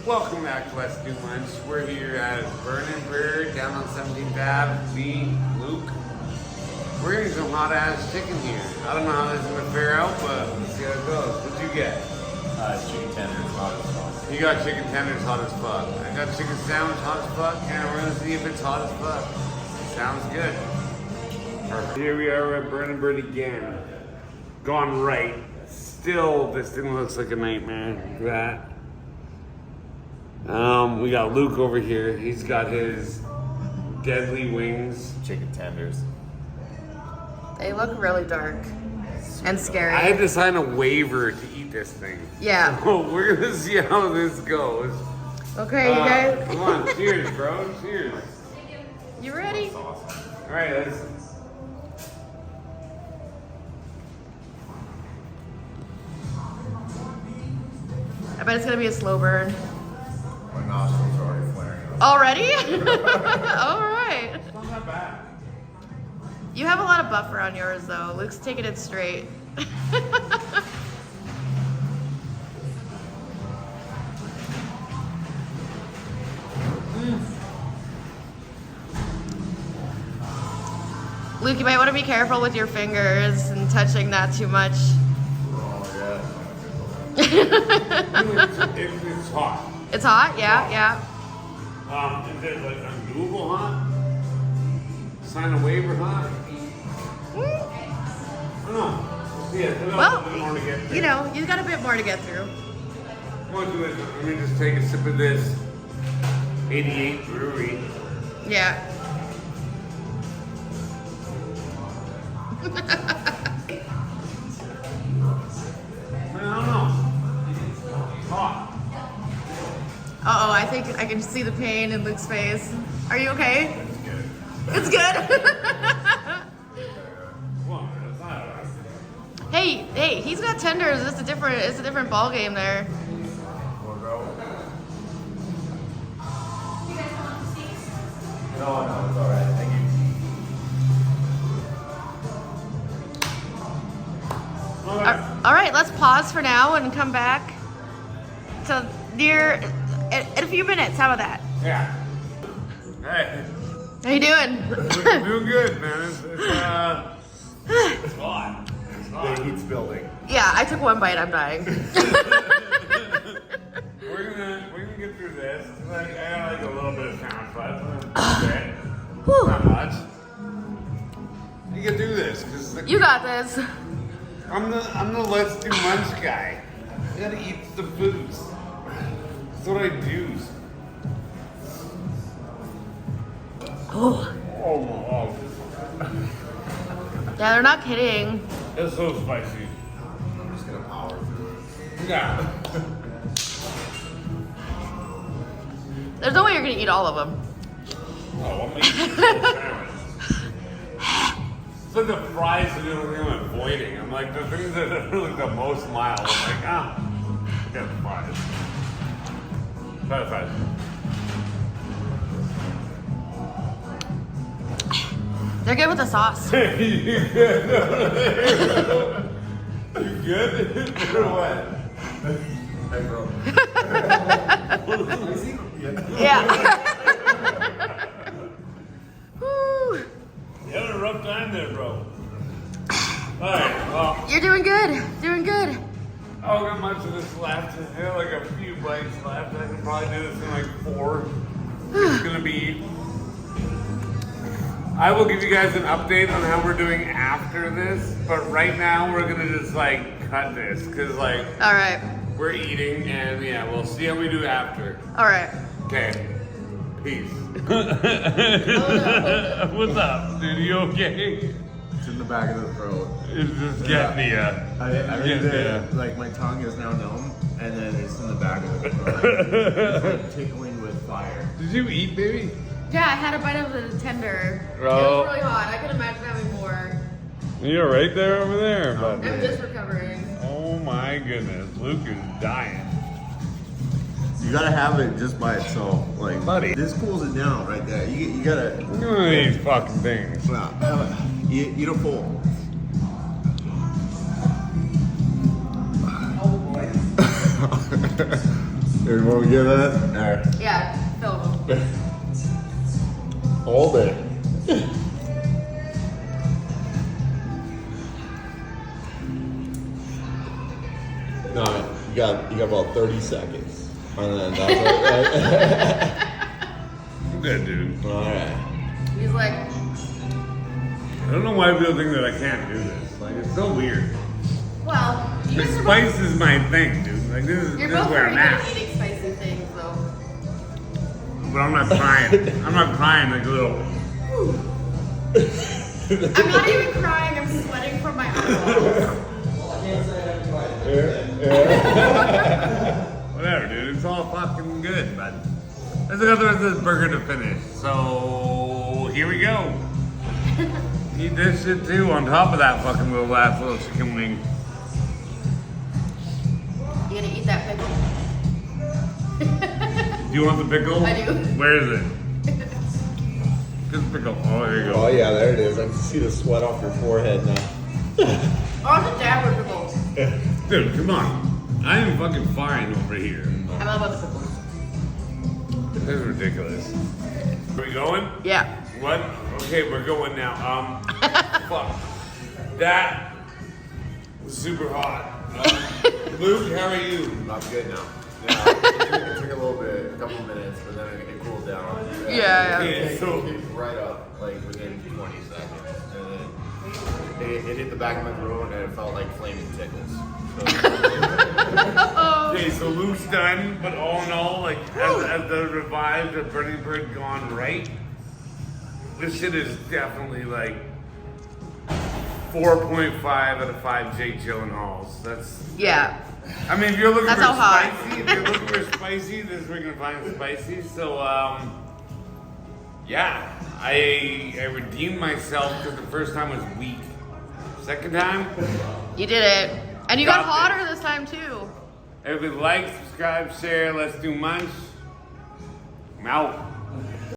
Welcome back to Let's Do Lunch. We're here at Burnin' Bird down on 17th Ave. Me, Luke. We're getting some hot ass chicken here. I don't know how this is gonna fare out, but let's see how it goes. What'd you get? Chicken tenders, hot as fuck. You got chicken tenders hot as fuck. I got chicken sandwich hot as fuck, and we're gonna see if it's hot as fuck. Sounds good. Perfect. Here we are at Burnin' Bird again. Gone right. Still, this thing looks like a nightmare. Look at that. We got Luke over here. He's got his deadly wings. Chicken tenders. They look really dark and scary. I had to sign a waiver to eat this thing. Yeah. So we're gonna see how this goes. Okay, you guys. Come on, cheers, bro. Cheers. You ready? All right, let's. I bet it's gonna be a slow burn. My nostrils are already flaring up. Already? All right. It's not that bad. You have a lot of buffer on yours though. Luke's taking it straight. Luke, you might want to be careful with your fingers and touching that too much. Oh, It's hot. It's hot? Yeah, yeah. Is it like undoable hot? Sign a waiver hot? I don't know. Yeah, there's a little bit more to get Well, through. you know, you got a bit more to get through. I'm gonna do this. Let me just take a sip of this 88 brewery. Yeah. I don't know. It's hot. Uh-oh, I think I can see the pain in Luke's face. Are you okay? It's good. Well, it's not. hey, he's got tenders. It's a different ball game there. No, it's alright. Thank you. All right, let's pause for now and come back to near in a few minutes. How about that? Yeah. Hey. How you doing? Doing good, man. It's hot. It's hot. The heat's building. Yeah, I took one bite. I'm dying. We're gonna get through this. Like, I got like a little bit of sound flight. Okay. Whew. Not much. You can do this because You got this. I'm the Let's Do Lunch guy. I gotta eat the foods. That's what I do. Oh, Oh my god. yeah, they're not kidding. It's so spicy. I'm just gonna power through it. Yeah. There's no way you're gonna eat all of them. Oh, what makes you so sandwich? It's like the fries are the only thing I'm avoiding. I'm like, the things that are like the most mild, I'm like, get the fries. Try the fries. They're good with the sauce. You good? You good? Or what? Hey, bro. Yeah. Woo. You having a rough time there, bro. Alright, well, You're doing good. Doing good. I don't got much of this left. I have like a few bites left. I can probably do this in like 4. It's gonna be. I will give you guys an update on how we're doing after this, but right now we're gonna just like cut this because like All right. we're eating and yeah, we'll see how we do after. All right. Okay. Peace. Oh, What's up, dude? You okay? It's in the back of the throat. It's just getting you. I Yeah, mean, like my tongue is now numb, and then it's in the back of the throat. It's like tickling with fire. Did you eat, baby? Yeah, I had a bite of the tender. Bro. It was really hot. I could imagine having more. You're right there over there, but I'm just recovering. oh my goodness, Luke is dying. You gotta have it just by itself, like Buddy. This cools it down right there. You gotta. Look at these fucking things. Eat a full. Here, you want to get that? Alright. Yeah, film them. All day. No, you got about 30 seconds. And then that's Good, dude. Alright. He's like, I don't know why people think that I can't do this. Like, it's so weird. well, you The guys are spice is my thing, dude. Like, this you're is both where very I'm good at. at eating spicy things, though. But I'm not crying. I'm not crying like a little. I'm not even crying. I'm sweating from my eyeballs. Whatever, dude. It's all fucking good, but let's look at the rest of this burger to finish. So here we go. Eat this shit too on top of that fucking last little chicken wing. You gonna eat that pickle? Do you want the pickle? I do. Where is it? Good pickle. Oh, there you Oh go. yeah, there it is. I can see the sweat off your forehead now. Oh, it's a dabber pickle. Dude, come on. I am fucking fine over here. I'm all about the pickles. This is ridiculous. Are we going? Yeah. What? Okay, we're going now. Fuck. That was super hot. Luke, how are you? I'm good now. Yeah, it took a little bit, a couple minutes, but then it cooled down. Yeah. Okay, so It right up, like within 20 seconds. And then it hit the back of my throat and it felt like flaming tickles. okay, so Luke's done, but all in all, like as the revived of Burning Bird gone right, this shit is definitely like 4.5 out of 5 Jake Gyllenhaals. That's Yeah. I mean, if you're looking That's for how hot. spicy, if you're looking for spicy, this is where you're gonna find spicy. So, yeah, I redeemed myself because the first time was weak. Second time, You did it. And you got Got it. hotter this time, too. everybody like, subscribe, share. Let's do munch. I'm out.